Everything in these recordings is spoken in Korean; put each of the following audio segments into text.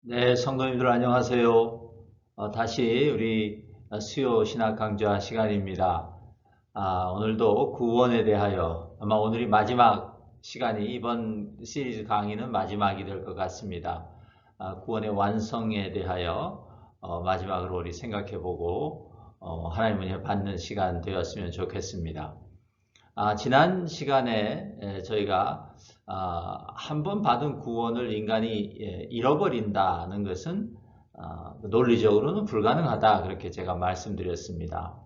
네, 성도님들 안녕하세요. 다시 우리 수요 신학 강좌 시간입니다. 오늘도 구원에 대하여 아마 오늘이 마지막 시간이 이번 시리즈 강의는 마지막이 될 것 같습니다. 구원의 완성에 대하여 마지막으로 우리 생각해보고 하나님 은혜 받는 시간 되었으면 좋겠습니다. 지난 시간에 저희가 한 번 받은 구원을 인간이 잃어버린다는 것은 논리적으로는 불가능하다 그렇게 제가 말씀드렸습니다.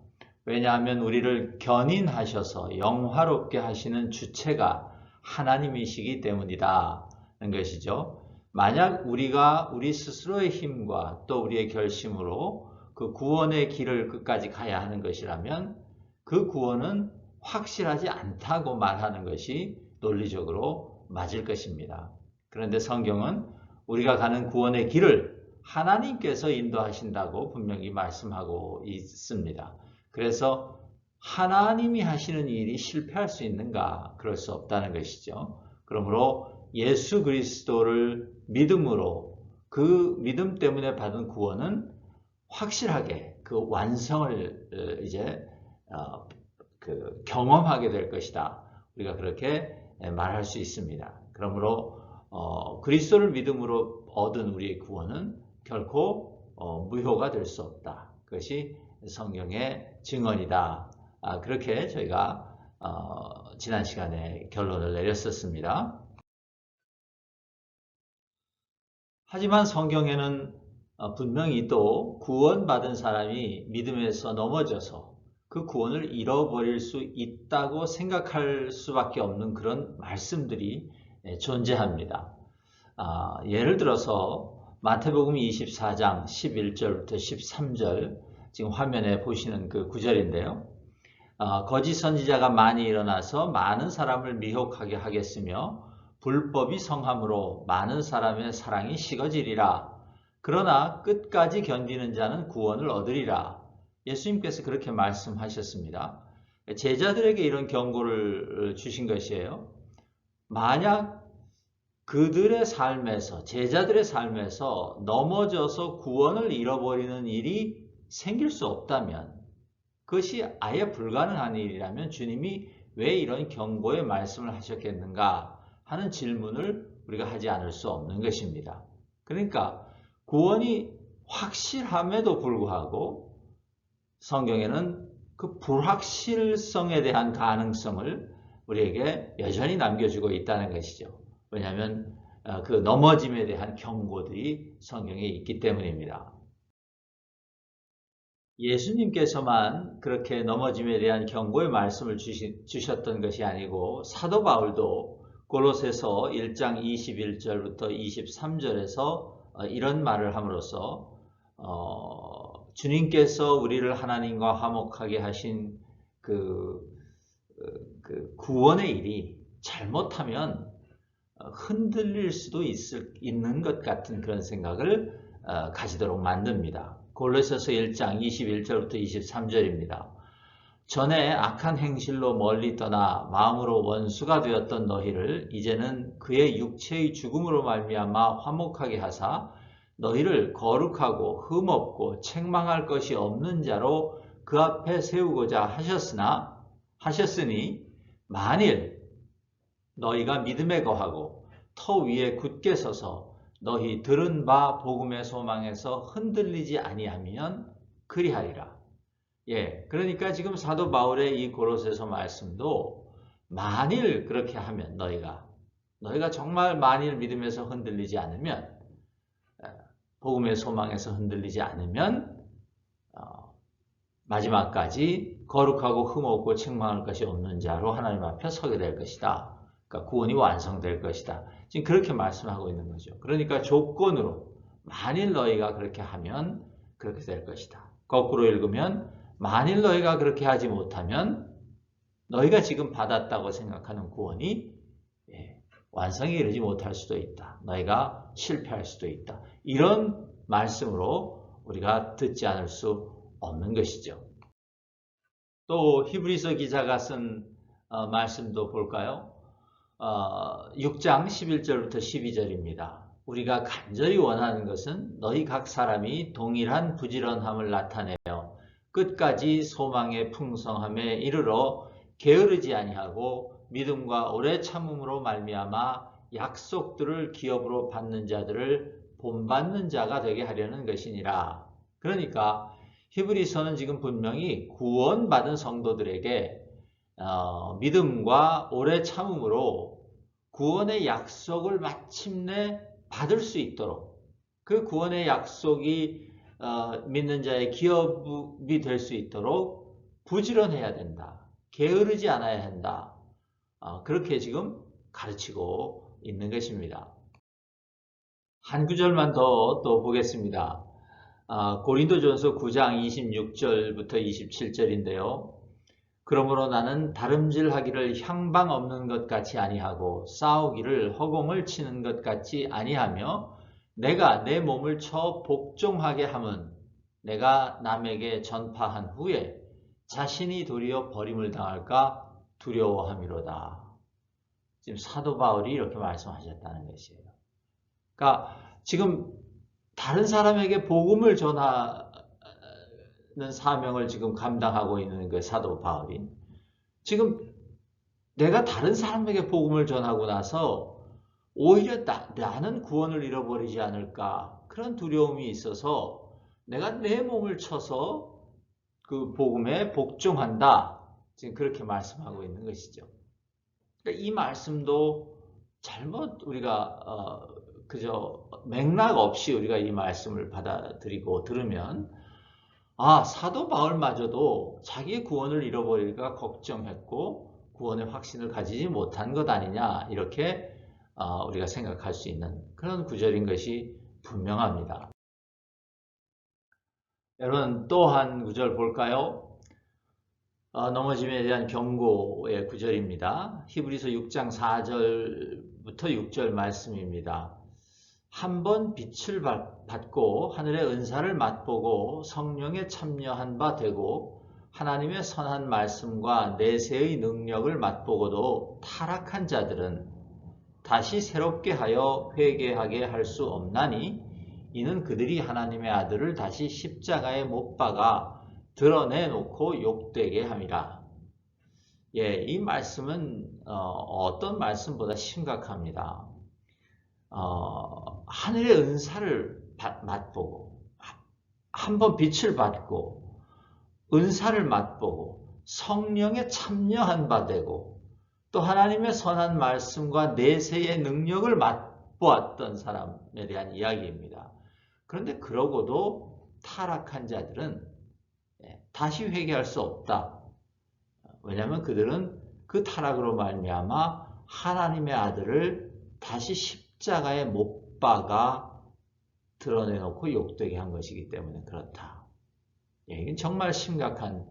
왜냐하면 우리를 견인하셔서 영화롭게 하시는 주체가 하나님이시기 때문이다는 것이죠. 만약 우리가 우리 스스로의 힘과 또 우리의 결심으로 그 구원의 길을 끝까지 가야 하는 것이라면 그 구원은 확실하지 않다고 말하는 것이 논리적으로 맞을 것입니다. 그런데 성경은 우리가 가는 구원의 길을 하나님께서 인도하신다고 분명히 말씀하고 있습니다. 그래서 하나님이 하시는 일이 실패할 수 있는가? 그럴 수 없다는 것이죠. 그러므로 예수 그리스도를 믿음으로 그 믿음 때문에 받은 구원은 확실하게 그 완성을 이제 경험하게 될 것이다. 우리가 그렇게 말할 수 있습니다. 그러므로 그리스도를 믿음으로 얻은 우리의 구원은 결코 무효가 될 수 없다. 그것이 성경의 증언이다. 그렇게 저희가 지난 시간에 결론을 내렸었습니다. 하지만 성경에는 분명히 또 구원받은 사람이 믿음에서 넘어져서 그 구원을 잃어버릴 수 있다고 생각할 수밖에 없는 그런 말씀들이 존재합니다. 예를 들어서 마태복음 24장 11절부터 13절 지금 화면에 보시는 그 구절인데요. 거짓 선지자가 많이 일어나서 많은 사람을 미혹하게 하겠으며 불법이 성함으로 많은 사람의 사랑이 식어지리라. 그러나 끝까지 견디는 자는 구원을 얻으리라. 예수님께서 그렇게 말씀하셨습니다. 제자들에게 이런 경고를 주신 것이에요. 만약 그들의 삶에서, 제자들의 삶에서 넘어져서 구원을 잃어버리는 일이 생길 수 없다면, 그것이 아예 불가능한 일이라면 주님이 왜 이런 경고의 말씀을 하셨겠는가 하는 질문을 우리가 하지 않을 수 없는 것입니다. 그러니까 구원이 확실함에도 불구하고 성경에는 그 불확실성에 대한 가능성을 우리에게 여전히 남겨주고 있다는 것이죠. 왜냐하면 그 넘어짐에 대한 경고들이 성경에 있기 때문입니다. 예수님께서만 그렇게 넘어짐에 대한 경고의 말씀을 주셨던 것이 아니고 사도 바울도 골로새서 1장 21절부터 23절에서 이런 말을 함으로써 주님께서 우리를 하나님과 화목하게 하신 그 구원의 일이 잘못하면 흔들릴 수도 있는 것 같은 그런 생각을 가지도록 만듭니다. 골로새서 1장 21절부터 23절입니다. 전에 악한 행실로 멀리 떠나 마음으로 원수가 되었던 너희를 이제는 그의 육체의 죽음으로 말미암아 화목하게 하사 너희를 거룩하고 흠없고 책망할 것이 없는 자로 그 앞에 세우고자 하셨으니 만일 너희가 믿음에 거하고 터 위에 굳게 서서 너희 들은 바 복음의 소망에서 흔들리지 아니하면 그리하리라. 그러니까 지금 사도 바울의 이 고로새서 말씀도 만일 그렇게 하면 너희가 정말 만일 믿음에서 흔들리지 않으면 복음의 소망에서 흔들리지 않으면 마지막까지 거룩하고 흠없고 책망할 것이 없는 자로 하나님 앞에 서게 될 것이다. 그러니까 구원이 완성될 것이다. 지금 그렇게 말씀하고 있는 거죠. 그러니까 조건으로 만일 너희가 그렇게 하면 그렇게 될 것이다. 거꾸로 읽으면 만일 너희가 그렇게 하지 못하면 너희가 지금 받았다고 생각하는 구원이 완성에 이르지 못할 수도 있다. 너희가 실패할 수도 있다. 이런 말씀으로 우리가 듣지 않을 수 없는 것이죠. 또 히브리서 기자가 쓴 말씀도 볼까요? 6장 11절부터 12절입니다. 우리가 간절히 원하는 것은 너희 각 사람이 동일한 부지런함을 나타내며 끝까지 소망의 풍성함에 이르러 게으르지 아니하고 믿음과 오래 참음으로 말미암아 약속들을 기업으로 받는 자들을 본받는 자가 되게 하려는 것이니라. 그러니까 히브리서는 지금 분명히 구원받은 성도들에게 믿음과 오래 참음으로 구원의 약속을 마침내 받을 수 있도록, 그 구원의 약속이 믿는 자의 기업이 될 수 있도록 부지런해야 된다. 게으르지 않아야 한다. 그렇게 지금 가르치고 있는 것입니다. 한 구절만 더 또 보겠습니다. 고린도전서 9장 26절부터 27절인데요. 그러므로 나는 다름질하기를 향방 없는 것 같이 아니하고 싸우기를 허공을 치는 것 같이 아니하며 내가 내 몸을 쳐 복종하게 함은 내가 남에게 전파한 후에 자신이 도리어 버림을 당할까 두려워함이로다. 지금 사도 바울이 이렇게 말씀하셨다는 것이에요. 그러니까 지금 다른 사람에게 복음을 전하는 사명을 지금 감당하고 있는 그 사도 바울이 지금 내가 다른 사람에게 복음을 전하고 나서 오히려 나는 구원을 잃어버리지 않을까 그런 두려움이 있어서 내가 내 몸을 쳐서 그 복음에 복종한다. 지금 그렇게 말씀하고 있는 것이죠. 그러니까 이 말씀도 잘못 우리가 그저 맥락 없이 우리가 이 말씀을 받아들이고 들으면 사도 바울마저도 자기의 구원을 잃어버릴까 걱정했고 구원의 확신을 가지지 못한 것 아니냐 이렇게 우리가 생각할 수 있는 그런 구절인 것이 분명합니다. 여러분 또 한 구절 볼까요? 넘어짐에 대한 경고의 구절입니다. 히브리서 6장 4절부터 6절 말씀입니다. 한번 빛을 받고 하늘의 은사를 맛보고 성령에 참여한 바 되고 하나님의 선한 말씀과 내세의 능력을 맛보고도 타락한 자들은 다시 새롭게 하여 회개하게 할 수 없나니 이는 그들이 하나님의 아들을 다시 십자가에 못 박아 드러내놓고 욕되게 함이라. 이 말씀은 어떤 말씀보다 심각합니다. 하늘의 은사를 맛보고 한번 빛을 받고 은사를 맛보고 성령에 참여한 바 되고 또 하나님의 선한 말씀과 내세의 능력을 맛보았던 사람에 대한 이야기입니다. 그런데 그러고도 타락한 자들은 다시 회개할 수 없다. 왜냐하면 그들은 그 타락으로 말미암아 하나님의 아들을 다시 십자가에 못 박아 드러내놓고 욕되게 한 것이기 때문에 그렇다. 이건 정말 심각한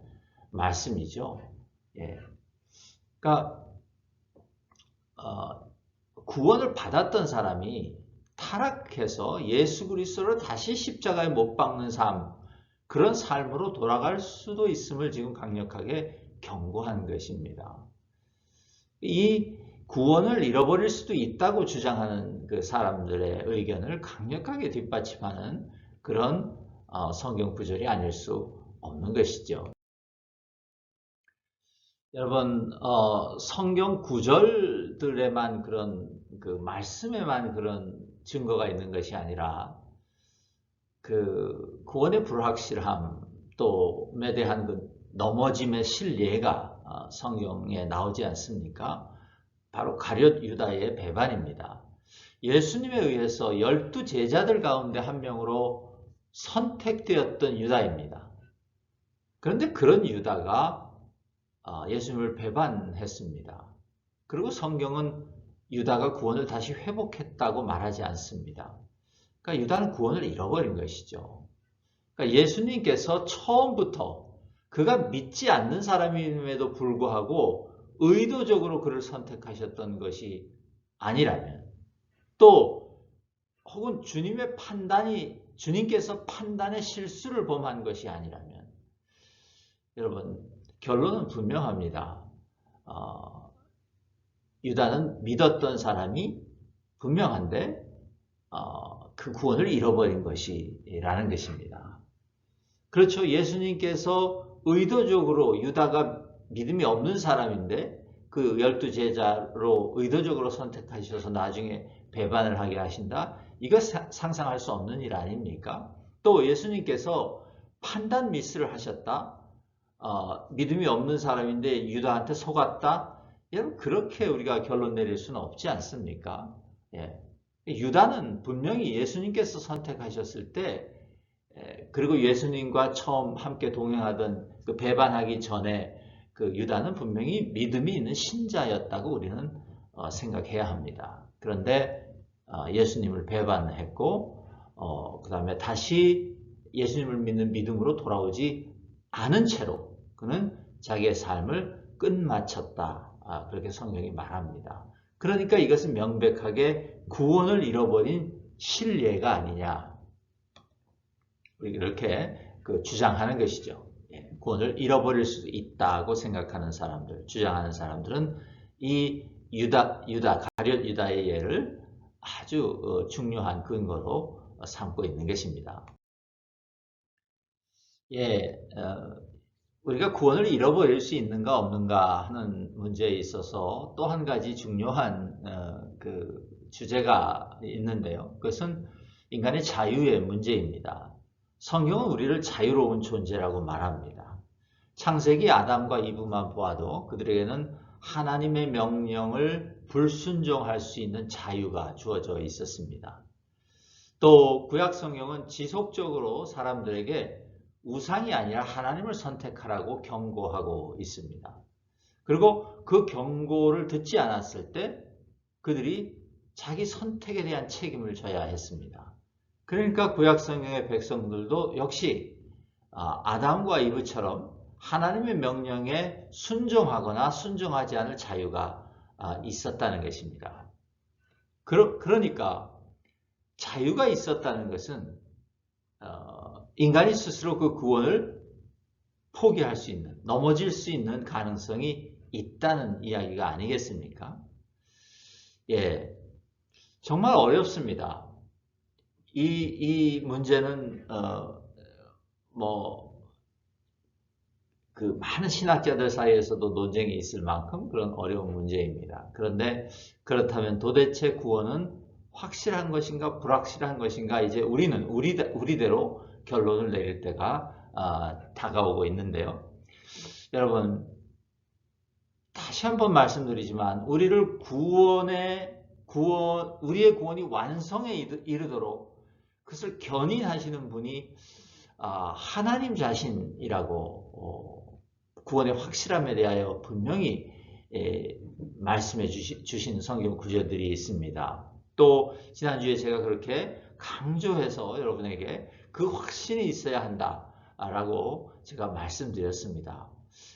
말씀이죠. 그러니까 구원을 받았던 사람이 타락해서 예수 그리스도를 다시 십자가에 못 박는 삶, 그런 삶으로 돌아갈 수도 있음을 지금 강력하게 경고한 것입니다. 이 구원을 잃어버릴 수도 있다고 주장하는 그 사람들의 의견을 강력하게 뒷받침하는 그런 성경 구절이 아닐 수 없는 것이죠. 여러분, 성경 구절들에만 그런 그 말씀에만 그런 증거가 있는 것이 아니라 그 구원의 불확실함 또에 대한 그 넘어짐의 실례가 성경에 나오지 않습니까? 바로 가룟 유다의 배반입니다. 예수님에 의해서 12 제자들 가운데 한 명으로 선택되었던 유다입니다. 그런데 그런 유다가 예수님을 배반했습니다. 그리고 성경은 유다가 구원을 다시 회복했다고 말하지 않습니다. 그러니까 유다는 구원을 잃어버린 것이죠. 그러니까 예수님께서 처음부터 그가 믿지 않는 사람임에도 불구하고 의도적으로 그를 선택하셨던 것이 아니라면 또 혹은 주님께서 판단의 실수를 범한 것이 아니라면 여러분 결론은 분명합니다. 유다는 믿었던 사람이 분명한데 그 구원을 잃어버린 것이라는 것입니다. 그렇죠. 예수님께서 의도적으로 유다가 믿음이 없는 사람인데 그 12제자로 의도적으로 선택하셔서 나중에 배반을 하게 하신다. 이거 상상할 수 없는 일 아닙니까? 또 예수님께서 판단 미스를 하셨다. 믿음이 없는 사람인데 유다한테 속았다. 여러분 그렇게 우리가 결론 내릴 수는 없지 않습니까? 예. 유다는 분명히 예수님께서 선택하셨을 때 그리고 예수님과 처음 함께 동행하던 그 배반하기 전에 그 유다는 분명히 믿음이 있는 신자였다고 우리는 생각해야 합니다. 그런데 예수님을 배반했고 그 다음에 다시 예수님을 믿는 믿음으로 돌아오지 않은 채로 그는 자기의 삶을 끝마쳤다. 그렇게 성경이 말합니다. 그러니까 이것은 명백하게 구원을 잃어버린 실례가 아니냐. 이렇게 주장하는 것이죠. 구원을 잃어버릴 수 있다고 생각하는 사람들, 주장하는 사람들은 이 가룟 유다의 예를 아주 중요한 근거로 삼고 있는 것입니다. 우리가 구원을 잃어버릴 수 있는가 없는가 하는 문제에 있어서 또 한 가지 중요한 그 주제가 있는데요. 그것은 인간의 자유의 문제입니다. 성경은 우리를 자유로운 존재라고 말합니다. 창세기 아담과 이브만 보아도 그들에게는 하나님의 명령을 불순종할 수 있는 자유가 주어져 있었습니다. 또 구약 성경은 지속적으로 사람들에게 우상이 아니라 하나님을 선택하라고 경고하고 있습니다. 그리고 그 경고를 듣지 않았을 때 그들이 자기 선택에 대한 책임을 져야 했습니다. 그러니까 구약 성경의 백성들도 역시 아담과 이브처럼 하나님의 명령에 순종하거나 순종하지 않을 자유가 있었다는 것입니다. 그러니까 자유가 있었다는 것은 인간이 스스로 그 구원을 포기할 수 있는, 넘어질 수 있는 가능성이 있다는 이야기가 아니겠습니까? 정말 어렵습니다. 이 문제는 많은 신학자들 사이에서도 논쟁이 있을 만큼 그런 어려운 문제입니다. 그런데 그렇다면 도대체 구원은 확실한 것인가 불확실한 것인가 이제 우리는 우리대로 결론을 내릴 때가 다가오고 있는데요. 여러분 다시 한번 말씀드리지만 우리의 구원이 완성에 이르도록 그것을 견인하시는 분이 하나님 자신이라고 구원의 확실함에 대하여 분명히 말씀해 주신 성경 구절들이 있습니다. 또 지난주에 제가 그렇게 강조해서 여러분에게 그 확신이 있어야 한다라고 제가 말씀드렸습니다.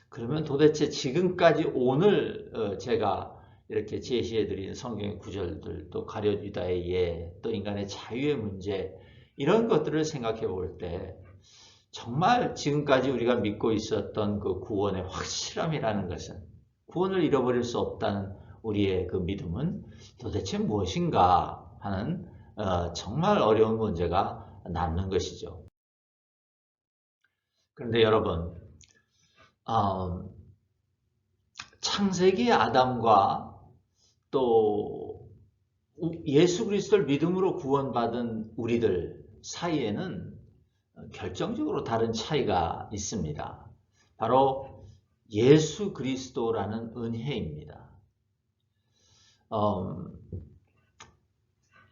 그러면 도대체 지금까지 오늘 제가 이렇게 제시해드린 성경의 구절들, 또 가룟 유다의 예, 또 인간의 자유의 문제 이런 것들을 생각해 볼 때 정말 지금까지 우리가 믿고 있었던 그 구원의 확실함이라는 것은 구원을 잃어버릴 수 없다는 우리의 그 믿음은 도대체 무엇인가 하는 정말 어려운 문제가 남는 것이죠. 그런데 여러분 창세기 아담과 또 예수 그리스도를 믿음으로 구원받은 우리들 사이에는 결정적으로 다른 차이가 있습니다. 바로 예수 그리스도라는 은혜입니다.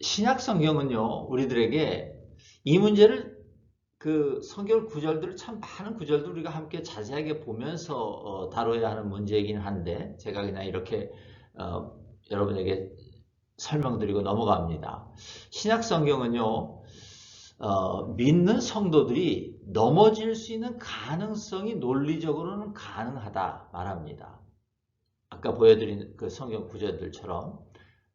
신약 성경은요, 우리들에게 이 문제를 그 성경 구절들을 참 많은 구절들 우리가 함께 자세하게 보면서 다뤄야 하는 문제이긴 한데 제가 그냥 이렇게 여러분에게 설명드리고 넘어갑니다. 신약 성경은요, 믿는 성도들이 넘어질 수 있는 가능성이 논리적으로는 가능하다 말합니다. 아까 보여드린 그 성경 구절들처럼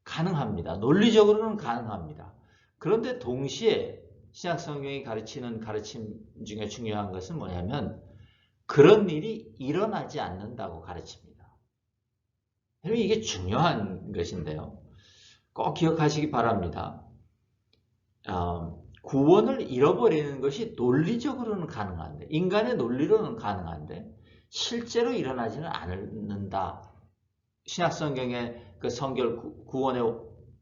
가능합니다. 논리적으로는 가능합니다. 그런데 동시에 신약 성경이 가르치는 가르침 중에 중요한 것은 뭐냐면 그런 일이 일어나지 않는다고 가르칩니다. 이게 중요한 것인데요. 꼭 기억하시기 바랍니다. 구원을 잃어버리는 것이 논리적으로는 가능한데, 인간의 논리로는 가능한데 실제로 일어나지는 않는다. 신약성경의 그 성결 구원의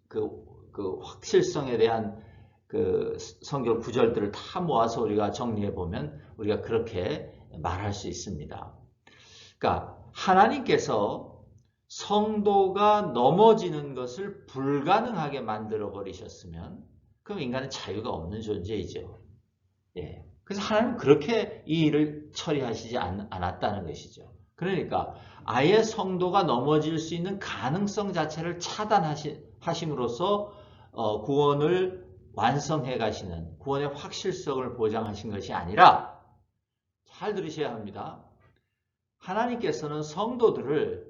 그 확실성에 대한 그 성경 구절들을 다 모아서 우리가 정리해 보면 우리가 그렇게 말할 수 있습니다. 그러니까 하나님께서 성도가 넘어지는 것을 불가능하게 만들어 버리셨으면 그럼 인간은 자유가 없는 존재이죠. 예. 그래서 하나님은 그렇게 이 일을 처리하시지 않았다는 것이죠. 그러니까 아예 성도가 넘어질 수 있는 가능성 자체를 차단하심으로써 구원을 완성해 가시는 구원의 확실성을 보장하신 것이 아니라, 잘 들으셔야 합니다. 하나님께서는 성도들을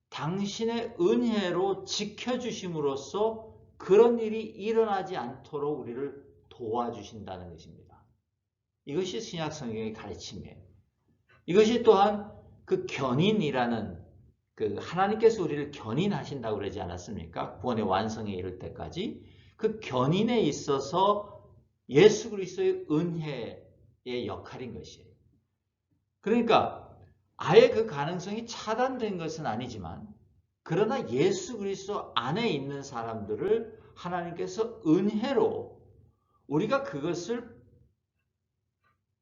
당신의 은혜로 지켜주심으로써 그런 일이 일어나지 않도록 우리를 도와주신다는 것입니다. 이것이 신약 성경의 가르침이에요. 이것이 또한 그 견인이라는, 그 하나님께서 우리를 견인하신다고 그러지 않았습니까? 구원의 완성에 이를 때까지. 그 견인에 있어서 예수 그리스도의 은혜의 역할인 것이에요. 그러니까 아예 그 가능성이 차단된 것은 아니지만, 그러나 예수 그리스도 안에 있는 사람들을 하나님께서 은혜로 우리가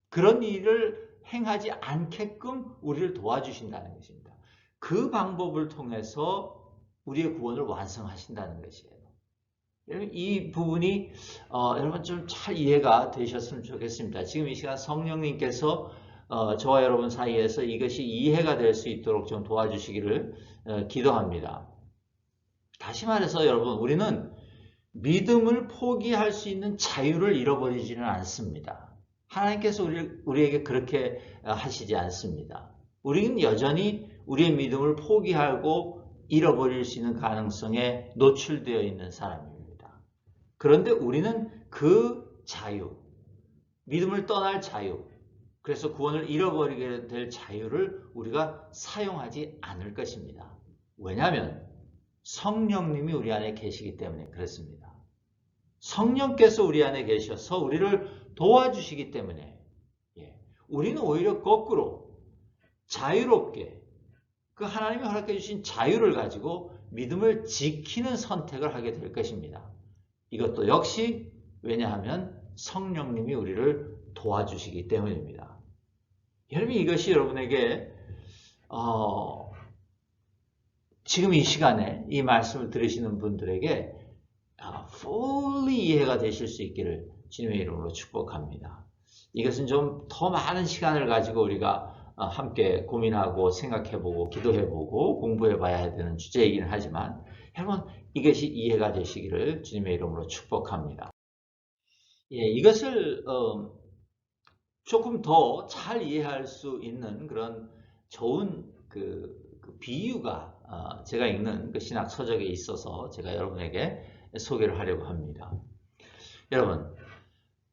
그런 일을 행하지 않게끔 우리를 도와주신다는 것입니다. 그 방법을 통해서 우리의 구원을 완성하신다는 것이에요. 여러분, 이 부분이 여러분 좀 잘 이해가 되셨으면 좋겠습니다. 지금 이 시간 성령님께서 저와 여러분 사이에서 이것이 이해가 될 수 있도록 좀 도와주시기를 기도합니다. 다시 말해서 여러분, 우리는 믿음을 포기할 수 있는 자유를 잃어버리지는 않습니다. 하나님께서 우리에게 그렇게 하시지 않습니다. 우리는 여전히 우리의 믿음을 포기하고 잃어버릴 수 있는 가능성에 노출되어 있는 사람입니다. 그런데 우리는 그 자유, 믿음을 떠날 자유, 그래서 구원을 잃어버리게 될 자유를 우리가 사용하지 않을 것입니다. 왜냐하면 성령님이 우리 안에 계시기 때문에 그렇습니다. 성령께서 우리 안에 계셔서 우리를 도와주시기 때문에 우리는 오히려 거꾸로 자유롭게 그 하나님이 허락해 주신 자유를 가지고 믿음을 지키는 선택을 하게 될 것입니다. 이것도 역시 왜냐하면 성령님이 우리를 도와주시기 때문입니다. 여러분, 이것이 여러분에게 지금 이 시간에 이 말씀을 들으시는 분들에게 fully 이해가 되실 수 있기를 주님의 이름으로 축복합니다. 이것은 좀 더 많은 시간을 가지고 우리가 함께 고민하고 생각해보고 기도해보고 공부해봐야 되는 주제이긴 하지만 여러분, 이것이 이해가 되시기를 주님의 이름으로 축복합니다. 이것을 조금 더 잘 이해할 수 있는 그런 좋은 그 비유가 제가 읽는 그 신학 서적에 있어서 제가 여러분에게 소개를 하려고 합니다. 여러분,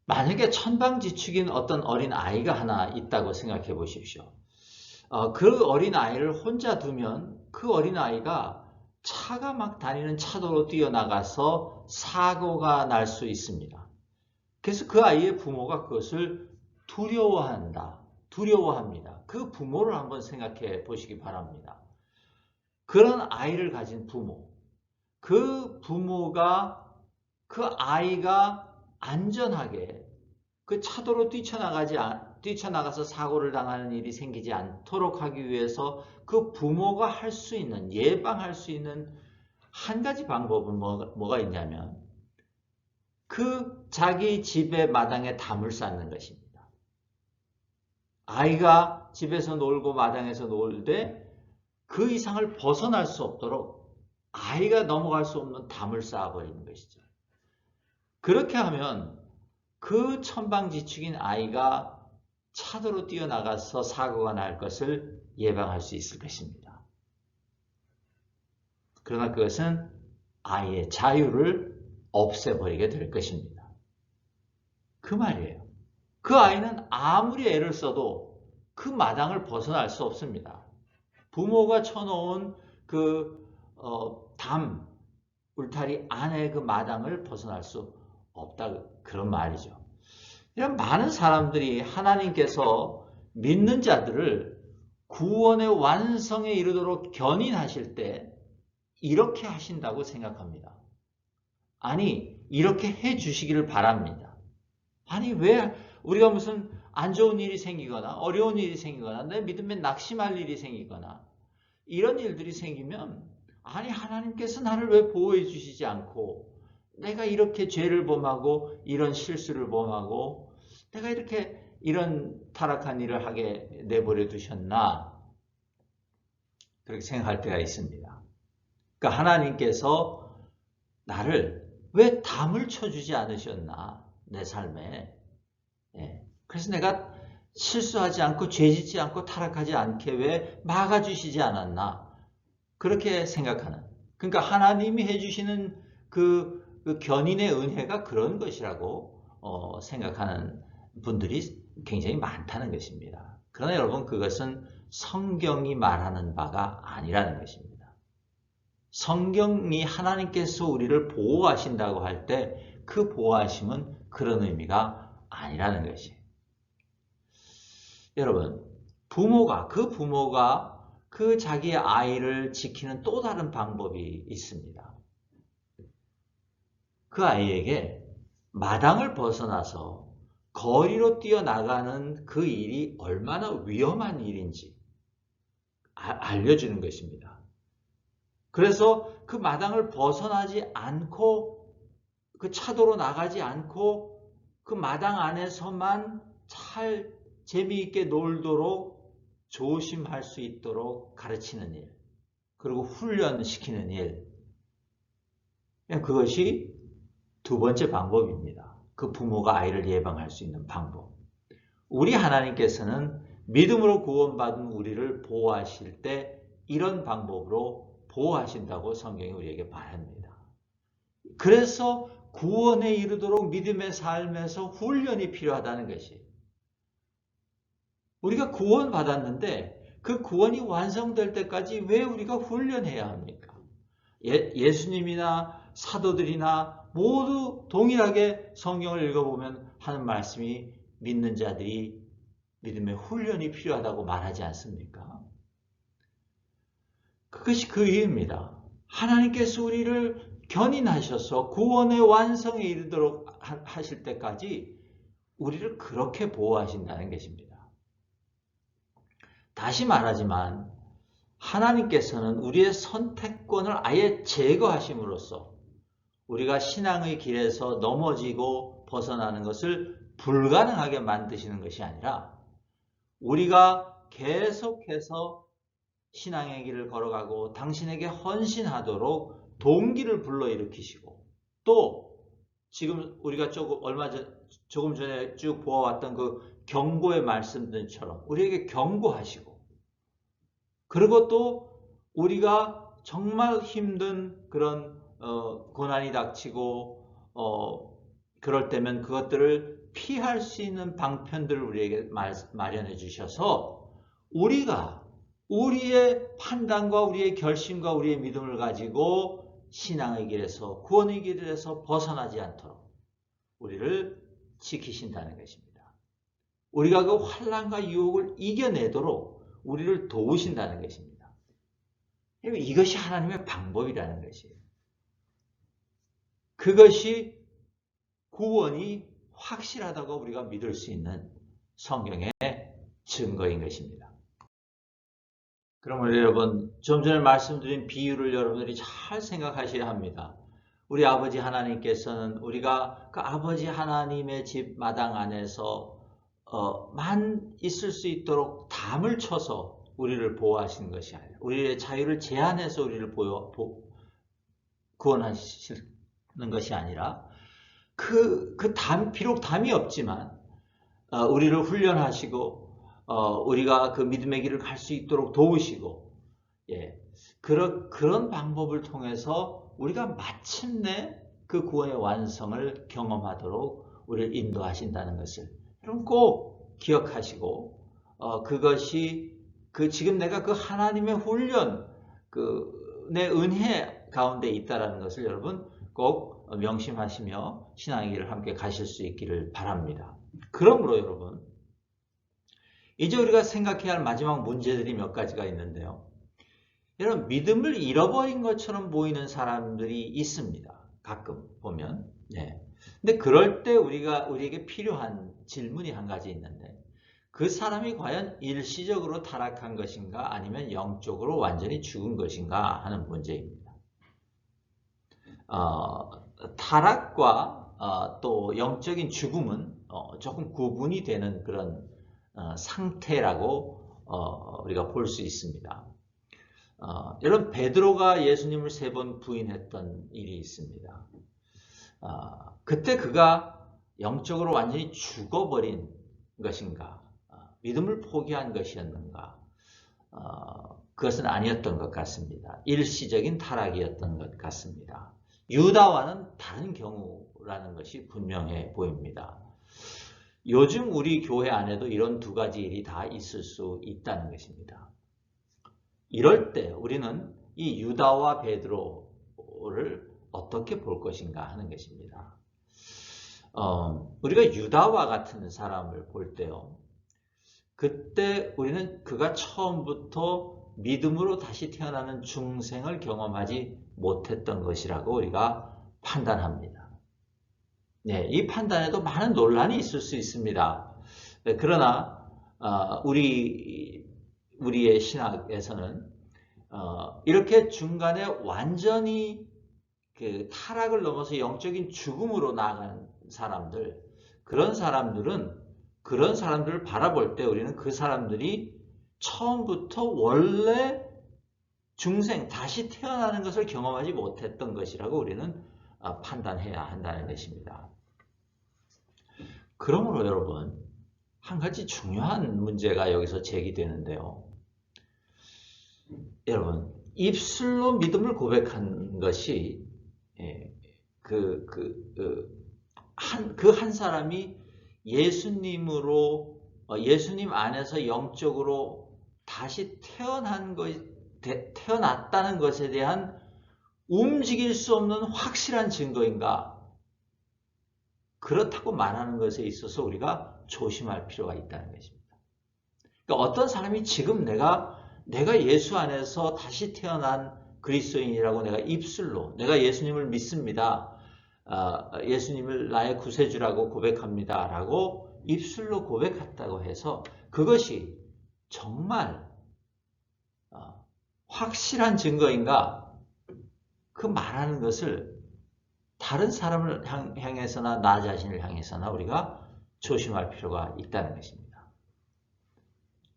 만약에 천방지축인 어떤 어린 아이가 하나 있다고 생각해 보십시오. 그 어린 아이를 혼자 두면 그 어린 아이가 차가 막 다니는 차도로 뛰어나가서 사고가 날 수 있습니다. 그래서 그 아이의 부모가 그것을 두려워합니다. 그 부모를 한번 생각해 보시기 바랍니다. 그런 아이를 가진 부모, 그 부모가 그 아이가 안전하게 그 차도로 뛰쳐나가서 사고를 당하는 일이 생기지 않도록 하기 위해서 그 부모가 할 수 있는, 예방할 수 있는 한 가지 방법은 뭐가 있냐면 그 자기 집의 마당에 담을 쌓는 것입니다. 아이가 집에서 놀고 마당에서 놀되 그 이상을 벗어날 수 없도록 아이가 넘어갈 수 없는 담을 쌓아버리는 것이죠. 그렇게 하면 그 천방지축인 아이가 차도로 뛰어나가서 사고가 날 것을 예방할 수 있을 것입니다. 그러나 그것은 아이의 자유를 없애버리게 될 것입니다. 그 말이에요. 그 아이는 아무리 애를 써도 그 마당을 벗어날 수 없습니다. 부모가 쳐놓은 그 울타리 안에 그 마당을 벗어날 수 없다. 그런 말이죠. 이런 많은 사람들이 하나님께서 믿는 자들을 구원의 완성에 이르도록 견인하실 때 이렇게 하신다고 생각합니다. 아니, 이렇게 해 주시기를 바랍니다. 아니, 왜 우리가 무슨 안 좋은 일이 생기거나 어려운 일이 생기거나 내 믿음에 낙심할 일이 생기거나 이런 일들이 생기면 아니, 하나님께서 나를 왜 보호해 주시지 않고 내가 이렇게 죄를 범하고 이런 실수를 범하고 내가 이렇게 이런 타락한 일을 하게 내버려 두셨나 그렇게 생각할 때가 있습니다. 그러니까 하나님께서 나를 왜 담을 쳐주지 않으셨나 내 삶에. 그래서 내가 실수하지 않고 죄짓지 않고 타락하지 않게 왜 막아주시지 않았나 그렇게 생각하는. 그러니까 하나님이 해주시는 그 견인의 은혜가 그런 것이라고 생각하는 분들이 굉장히 많다는 것입니다. 그러나 여러분 그것은 성경이 말하는 바가 아니라는 것입니다. 성경이 하나님께서 우리를 보호하신다고 할 때 그 보호하심은 그런 의미가 아니라는 것이에요. 여러분, 부모가 그 자기의 아이를 지키는 또 다른 방법이 있습니다. 그 아이에게 마당을 벗어나서 거리로 뛰어나가는 그 일이 얼마나 위험한 일인지 알려주는 것입니다. 그래서 그 마당을 벗어나지 않고 그 차도로 나가지 않고 그 마당 안에서만 잘 재미있게 놀도록 조심할 수 있도록 가르치는 일, 그리고 훈련시키는 일, 그것이 두 번째 방법입니다. 그 부모가 아이를 예방할 수 있는 방법. 우리 하나님께서는 믿음으로 구원받은 우리를 보호하실 때 이런 방법으로 보호하신다고 성경이 우리에게 말합니다. 그래서 구원에 이르도록 믿음의 삶에서 훈련이 필요하다는 것이. 우리가 구원받았는데 그 구원이 완성될 때까지 왜 우리가 훈련해야 합니까? 예수님이나 사도들이나 모두 동일하게 성경을 읽어보면 하는 말씀이 믿는 자들이 믿음의 훈련이 필요하다고 말하지 않습니까? 그것이 그 이유입니다. 하나님께서 우리를 견인하셔서 구원의 완성에 이르도록 하실 때까지 우리를 그렇게 보호하신다는 것입니다. 다시 말하지만 하나님께서는 우리의 선택권을 아예 제거하심으로써 우리가 신앙의 길에서 넘어지고 벗어나는 것을 불가능하게 만드시는 것이 아니라 우리가 계속해서 신앙의 길을 걸어가고 당신에게 헌신하도록 동기를 불러일으키시고 또 지금 우리가 조금 전에 쭉 보아왔던 그 경고의 말씀들처럼 우리에게 경고하시고 그리고 또 우리가 정말 힘든 그런 고난이 닥치고 그럴 때면 그것들을 피할 수 있는 방편들을 우리에게 마련해 주셔서 우리가 우리의 판단과 우리의 결심과 우리의 믿음을 가지고 신앙의 길에서 구원의 길에서 벗어나지 않도록 우리를 지키신다는 것입니다. 우리가 그 환난과 유혹을 이겨내도록 우리를 도우신다는 것입니다. 이것이 하나님의 방법이라는 것이에요. 그것이 구원이 확실하다고 우리가 믿을 수 있는 성경의 증거인 것입니다. 그러면 여러분, 좀 전에 말씀드린 비유를 여러분들이 잘 생각하셔야 합니다. 우리 아버지 하나님께서는 우리가 그 아버지 하나님의 집 마당 안에서 만 있을 수 있도록 담을 쳐서 우리를 보호하시는 것이 아니라 우리의 자유를 제한해서 우리를 구원하시는 것이 아니라 비록 담이 없지만 우리를 훈련하시고 우리가 그 믿음의 길을 갈 수 있도록 도우시고 그런 방법을 통해서 우리가 마침내 그 구원의 완성을 경험하도록 우리를 인도하신다는 것을 여러분 꼭 기억하시고 그것이 지금 내가 그 하나님의 훈련 내 은혜 가운데 있다라는 것을 여러분 꼭 명심하시며 신앙의 길을 함께 가실 수 있기를 바랍니다. 그러므로 여러분, 이제 우리가 생각해야 할 마지막 문제들이 몇 가지가 있는데요. 여러분, 믿음을 잃어버린 것처럼 보이는 사람들이 있습니다. 가끔 보면. 네. 근데 그럴 때 우리에게 필요한 질문이 한 가지 있는데, 그 사람이 과연 일시적으로 타락한 것인가 아니면 영적으로 완전히 죽은 것인가 하는 문제입니다. 타락과 또 영적인 죽음은 조금 구분이 되는 그런 상태라고 우리가 볼 수 있습니다. 여러분, 베드로가 예수님을 3번 부인했던 일이 있습니다. 그때 그가 영적으로 완전히 죽어버린 것인가, 믿음을 포기한 것이었는가, 그것은 아니었던 것 같습니다. 일시적인 타락이었던 것 같습니다. 유다와는 다른 경우라는 것이 분명해 보입니다. 요즘 우리 교회 안에도 이런 두 가지 일이 다 있을 수 있다는 것입니다. 이럴 때 우리는 이 유다와 베드로를 어떻게 볼 것인가 하는 것입니다. 우리가 유다와 같은 사람을 볼 때요, 그때 우리는 그가 처음부터 믿음으로 다시 태어나는 중생을 경험하지 못했던 것이라고 우리가 판단합니다. 네, 이 판단에도 많은 논란이 있을 수 있습니다. 네, 그러나 우리의 신학에서는 이렇게 중간에 완전히 그 타락을 넘어서 영적인 죽음으로 나아간 사람들, 그런 사람들을 바라볼 때 우리는 그 사람들이 처음부터 원래 중생, 다시 태어나는 것을 경험하지 못했던 것이라고 우리는 판단해야 한다는 것입니다. 그러므로 여러분, 한 가지 중요한 문제가 여기서 제기되는데요. 여러분, 입술로 믿음을 고백한 것이 한 사람이 예수님 안에서 영적으로 다시 태어났다는 것에 대한 움직일 수 없는 확실한 증거인가? 그렇다고 말하는 것에 있어서 우리가 조심할 필요가 있다는 것입니다. 그러니까 어떤 사람이 지금 내가 예수 안에서 다시 태어난 그리스도인이라고 내가 입술로 내가 예수님을 믿습니다. 예수님을 나의 구세주라고 고백합니다. 라고 입술로 고백했다고 해서 그것이 정말 확실한 증거인가? 그 말하는 것을 다른 사람을 향해서나 나 자신을 향해서나 우리가 조심할 필요가 있다는 것입니다.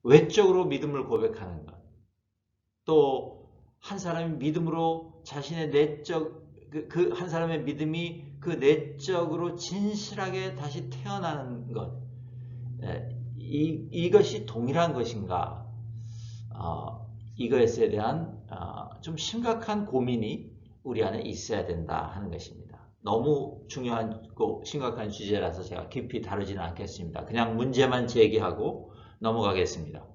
외적으로 믿음을 고백하는 것, 또 한 사람이 믿음으로 자신의 한 사람의 믿음이 그 내적으로 진실하게 다시 태어나는 것, 이것이 동일한 것인가? 이것에 대한 좀 심각한 고민이 우리 안에 있어야 된다 하는 것입니다. 너무 중요하고 심각한 주제라서 제가 깊이 다루지는 않겠습니다. 그냥 문제만 제기하고 넘어가겠습니다.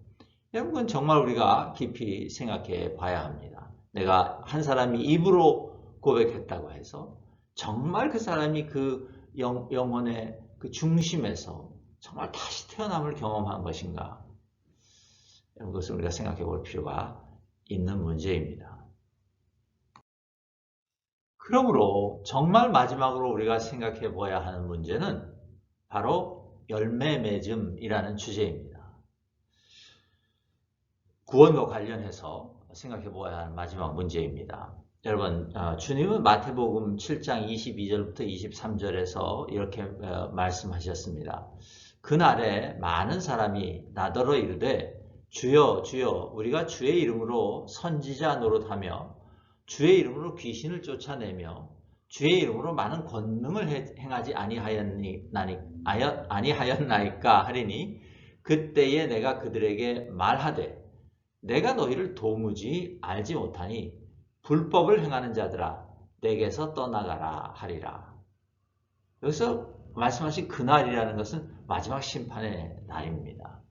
여러분, 정말 우리가 깊이 생각해 봐야 합니다. 내가 한 사람이 입으로 고백했다고 해서 정말 그 사람이 그 영혼의 그 중심에서 정말 다시 태어남을 경험한 것인가? 이것을 우리가 생각해 볼 필요가 있는 문제입니다. 그러므로 정말 마지막으로 우리가 생각해 봐야 하는 문제는 바로 열매 맺음이라는 주제입니다. 구원과 관련해서 생각해 봐야 하는 마지막 문제입니다. 여러분, 주님은 마태복음 7장 22절부터 23절에서 이렇게 말씀하셨습니다. 그날에 많은 사람이 나더러 이르되 주여 주여 우리가 주의 이름으로 선지자 노릇하며 주의 이름으로 귀신을 쫓아내며 주의 이름으로 많은 권능을 행하지 아니하였나이까 하리니 그때에 내가 그들에게 말하되 내가 너희를 도무지 알지 못하니 불법을 행하는 자들아 내게서 떠나가라 하리라. 여기서 말씀하신 그날이라는 것은 마지막 심판의 날입니다.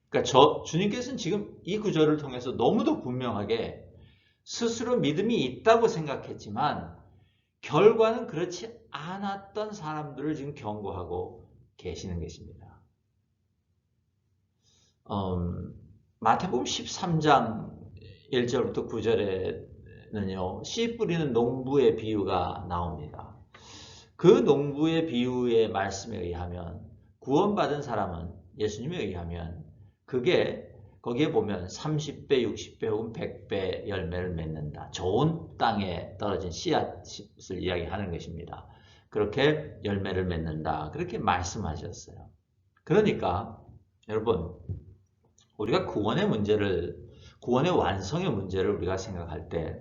그러니까 주님께서는 지금 이 구절을 통해서 너무도 분명하게 스스로 믿음이 있다고 생각했지만 결과는 그렇지 않았던 사람들을 지금 경고하고 계시는 것입니다. 마태복음 13장 1절부터 9절에는요, 씨 뿌리는 농부의 비유가 나옵니다. 그 농부의 비유의 말씀에 의하면 구원받은 사람은 예수님에 의하면 그게 거기에 보면 30배, 60배 혹은 100배 열매를 맺는다. 좋은 땅에 떨어진 씨앗을 이야기하는 것입니다. 그렇게 열매를 맺는다. 그렇게 말씀하셨어요. 그러니까 여러분, 우리가 구원의 완성의 문제를 우리가 생각할 때,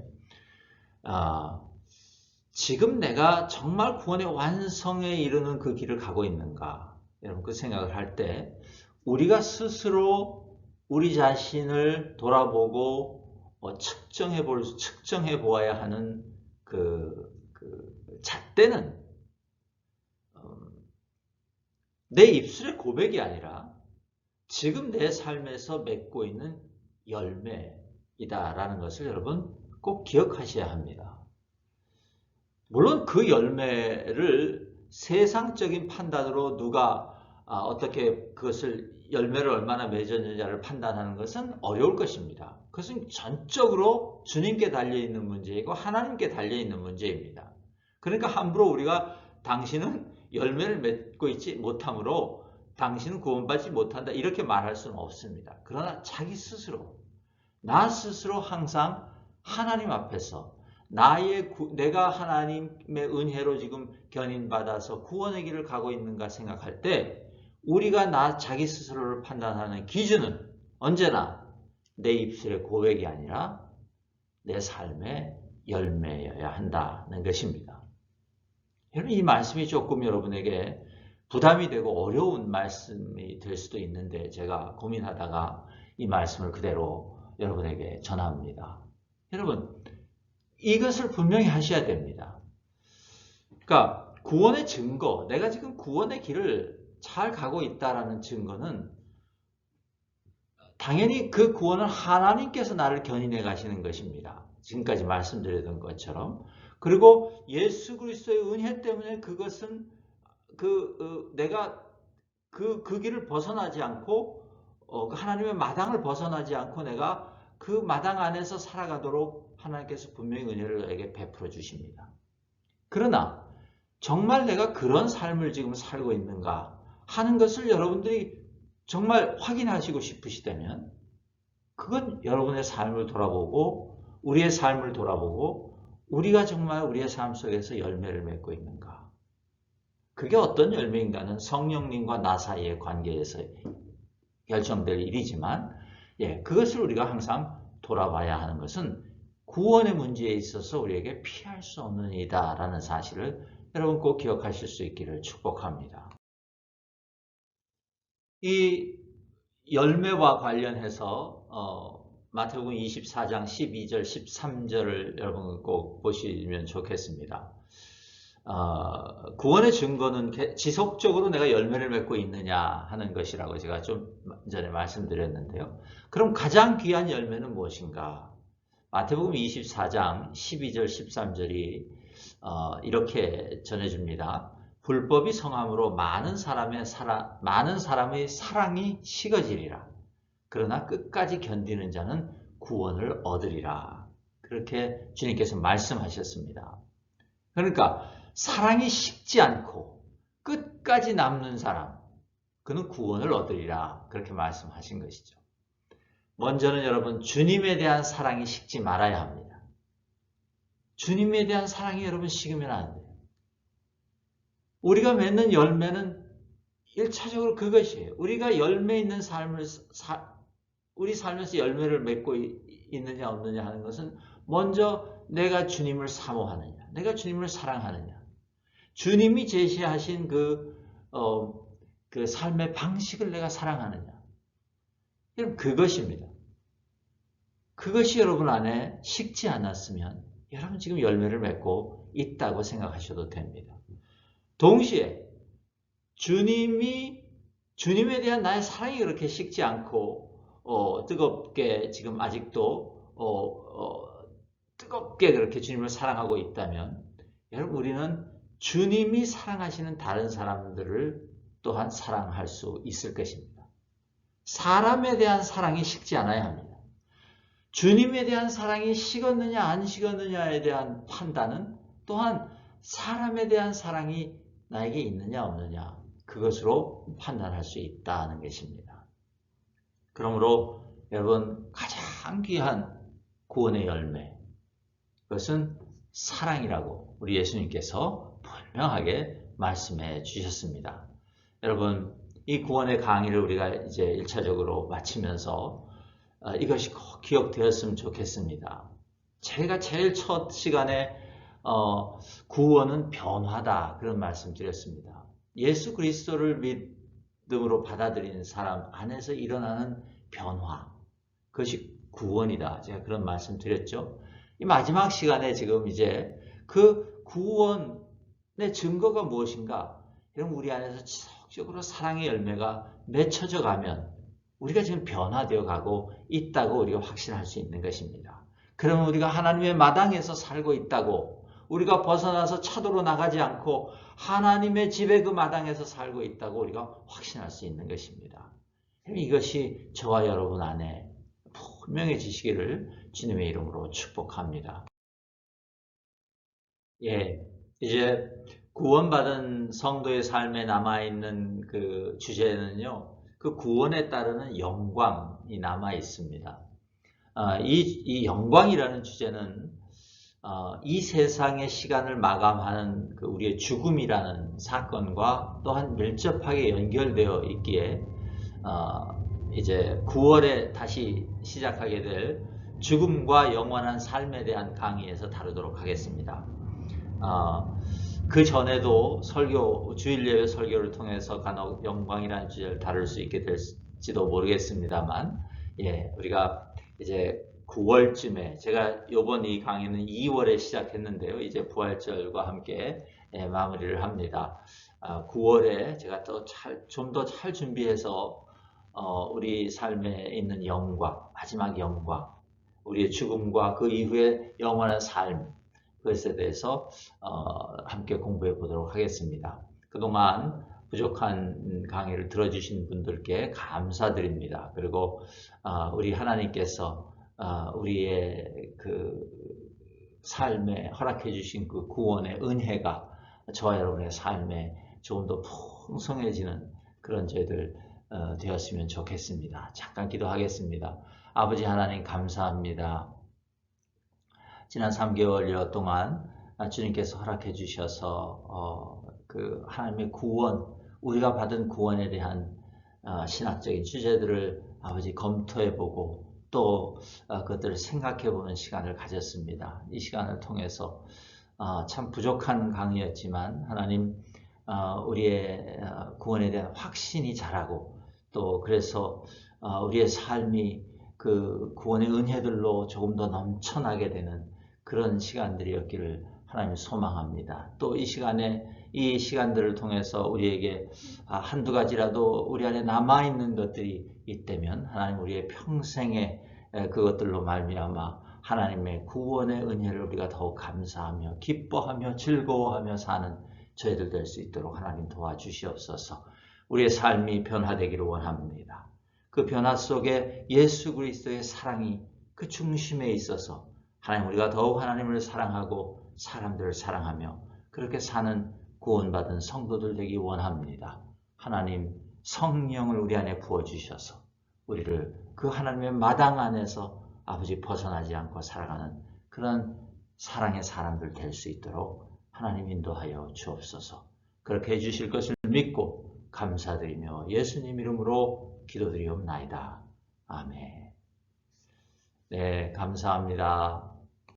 지금 내가 정말 구원의 완성에 이르는 그 길을 가고 있는가? 여러분, 그 생각을 할 때, 우리가 스스로 우리 자신을 돌아보고 측정해 보아야 하는 그 잣대는 내 입술의 고백이 아니라 지금 내 삶에서 맺고 있는 열매이다라는 것을 여러분 꼭 기억하셔야 합니다. 물론 그 열매를 세상적인 판단으로 누가 어떻게 그것을 열매를 얼마나 맺었느냐를 판단하는 것은 어려울 것입니다. 그것은 전적으로 주님께 달려있는 문제이고 하나님께 달려있는 문제입니다. 그러니까 함부로 우리가 당신은 열매를 맺고 있지 못하므로 당신은 구원받지 못한다 이렇게 말할 수는 없습니다. 그러나 자기 스스로, 나 스스로 항상 하나님 앞에서 내가 하나님의 은혜로 지금 견인받아서 구원의 길을 가고 있는가 생각할 때 우리가 자기 스스로를 판단하는 기준은 언제나 내 입술의 고백이 아니라 내 삶의 열매여야 한다는 것입니다. 여러분, 이 말씀이 조금 여러분에게 부담이 되고 어려운 말씀이 될 수도 있는데 제가 고민하다가 이 말씀을 그대로 여러분에게 전합니다. 여러분, 이것을 분명히 하셔야 됩니다. 그러니까 구원의 증거, 내가 지금 구원의 길을 잘 가고 있다라는 증거는 당연히 그 구원은 하나님께서 나를 견인해 가시는 것입니다. 지금까지 말씀드렸던 것처럼. 그리고 예수 그리스도의 은혜 때문에 그것은 내가 그 길을 벗어나지 않고 하나님의 마당을 벗어나지 않고 내가 그 마당 안에서 살아가도록 하나님께서 분명히 은혜를 너에게 베풀어 주십니다. 그러나 정말 내가 그런 삶을 지금 살고 있는가 하는 것을 여러분들이 정말 확인하시고 싶으시다면 그건 여러분의 삶을 돌아보고 우리의 삶을 돌아보고 우리가 정말 우리의 삶 속에서 열매를 맺고 있는가. 그게 어떤 열매인가는 성령님과 나 사이의 관계에서 결정될 일이지만 그것을 우리가 항상 돌아봐야 하는 것은 구원의 문제에 있어서 우리에게 피할 수 없는 일이다라는 사실을 여러분 꼭 기억하실 수 있기를 축복합니다. 이 열매와 관련해서 마태복음 24장 12절 13절을 여러분 꼭 보시면 좋겠습니다. 구원의 증거는 지속적으로 내가 열매를 맺고 있느냐 하는 것이라고 제가 좀 전에 말씀드렸는데요. 그럼 가장 귀한 열매는 무엇인가? 마태복음 24장 12절 13절이 이렇게 전해줍니다. 불법이 성함으로 많은 사람의 사랑이 식어지리라. 그러나 끝까지 견디는 자는 구원을 얻으리라. 그렇게 주님께서 말씀하셨습니다. 그러니까 사랑이 식지 않고 끝까지 남는 사람, 그는 구원을 얻으리라. 그렇게 말씀하신 것이죠. 먼저는 여러분 주님에 대한 사랑이 식지 말아야 합니다. 주님에 대한 사랑이 여러분 식으면 안 돼요. 우리가 맺는 열매는 1차적으로 그것이에요. 우리가 열매 있는 삶을 우리 삶에서 열매를 맺고 있느냐 없느냐 하는 것은 먼저 내가 주님을 사모하느냐, 내가 주님을 사랑하느냐, 주님이 제시하신 그 삶의 방식을 내가 사랑하느냐. 여러분 그것입니다. 그것이 여러분 안에 식지 않았으면 여러분 지금 열매를 맺고 있다고 생각하셔도 됩니다. 동시에 주님에 대한 나의 사랑이 그렇게 식지 않고 뜨겁게 지금 아직도 뜨겁게 그렇게 주님을 사랑하고 있다면 여러분, 우리는 주님이 사랑하시는 다른 사람들을 또한 사랑할 수 있을 것입니다. 사람에 대한 사랑이 식지 않아야 합니다. 주님에 대한 사랑이 식었느냐 안 식었느냐에 대한 판단은 또한 사람에 대한 사랑이 나에게 있느냐 없느냐, 그것으로 판단할 수 있다는 것입니다. 그러므로 여러분, 가장 귀한 구원의 열매, 그것은 사랑이라고 우리 예수님께서 분명하게 말씀해 주셨습니다. 여러분, 이 구원의 강의를 우리가 이제 1차적으로 마치면서 이것이 꼭 기억되었으면 좋겠습니다. 제가 제일 첫 시간에 구원은 변화다, 그런 말씀 드렸습니다. 예수 그리스도를 믿음으로 받아들이는 사람 안에서 일어나는 변화, 그것이 구원이다, 제가 그런 말씀 드렸죠. 이 마지막 시간에 지금 이제 그 구원의 증거가 무엇인가? 여러분, 우리 안에서 지속적으로 사랑의 열매가 맺혀져 가면 우리가 지금 변화되어 가고 있다고 우리가 확신할 수 있는 것입니다. 그러면 우리가 하나님의 마당에서 살고 있다고, 우리가 벗어나서 차도로 나가지 않고 하나님의 집의 그 마당에서 살고 있다고 우리가 확신할 수 있는 것입니다. 이것이 저와 여러분 안에 분명해지시기를 주님의 이름으로 축복합니다. 예, 이제 구원받은 성도의 삶에 남아있는 그 주제는요, 그 구원에 따르는 영광이 남아 있습니다. 이 영광이라는 주제는 이 세상의 시간을 마감하는 그 우리의 죽음이라는 사건과 또한 밀접하게 연결되어 있기에 이제 9월에 다시 시작하게 될 죽음과 영원한 삶에 대한 강의에서 다루도록 하겠습니다. 그 전에도 주일 예배 설교를 통해서 간혹 영광이라는 주제를 다룰 수 있게 될지도 모르겠습니다만, 예, 우리가 이제 9월쯤에, 제가 요번 이 강의는 2월에 시작했는데요, 이제 부활절과 함께 마무리를 합니다. 9월에 제가 좀 더 잘 준비해서 우리 삶에 있는 영광, 마지막 영광, 우리의 죽음과 그 이후의 영원한 삶, 그것에 대해서 함께 공부해 보도록 하겠습니다. 그동안 부족한 강의를 들어주신 분들께 감사드립니다. 그리고 우리 하나님께서 우리의 그 삶에 허락해 주신 그 구원의 은혜가 저와 여러분의 삶에 조금 더 풍성해지는 그런 저희들 되었으면 좋겠습니다. 잠깐 기도하겠습니다. 아버지 하나님, 감사합니다. 지난 3개월여 동안 주님께서 허락해 주셔서 그 하나님의 구원, 우리가 받은 구원에 대한 신학적인 주제들을 아버지 검토해보고 또 그것들을 생각해보는 시간을 가졌습니다. 이 시간을 통해서 참 부족한 강의였지만 하나님, 우리의 구원에 대한 확신이 자라고, 또 그래서 우리의 삶이 그 구원의 은혜들로 조금 더 넘쳐나게 되는 그런 시간들이었기를 하나님 소망합니다. 또 이 시간들을 통해서 우리에게 한두 가지라도 우리 안에 남아있는 것들이 있다면 하나님, 우리의 평생에 그것들로 말미암아 하나님의 구원의 은혜를 우리가 더욱 감사하며 기뻐하며 즐거워하며 사는 저희들 될 수 있도록 하나님 도와주시옵소서. 우리의 삶이 변화되기를 원합니다. 그 변화 속에 예수 그리스도의 사랑이 그 중심에 있어서 하나님, 우리가 더욱 하나님을 사랑하고 사람들을 사랑하며 그렇게 사는 구원받은 성도들 되기 원합니다. 하나님, 성령을 우리 안에 부어주셔서 우리를 그 하나님의 마당 안에서 아버지 벗어나지 않고 살아가는 그런 사랑의 사람들 될 수 있도록 하나님 인도하여 주옵소서. 그렇게 해주실 것을 믿고 감사드리며 예수님 이름으로 기도드리옵나이다. 아멘. 네, 감사합니다.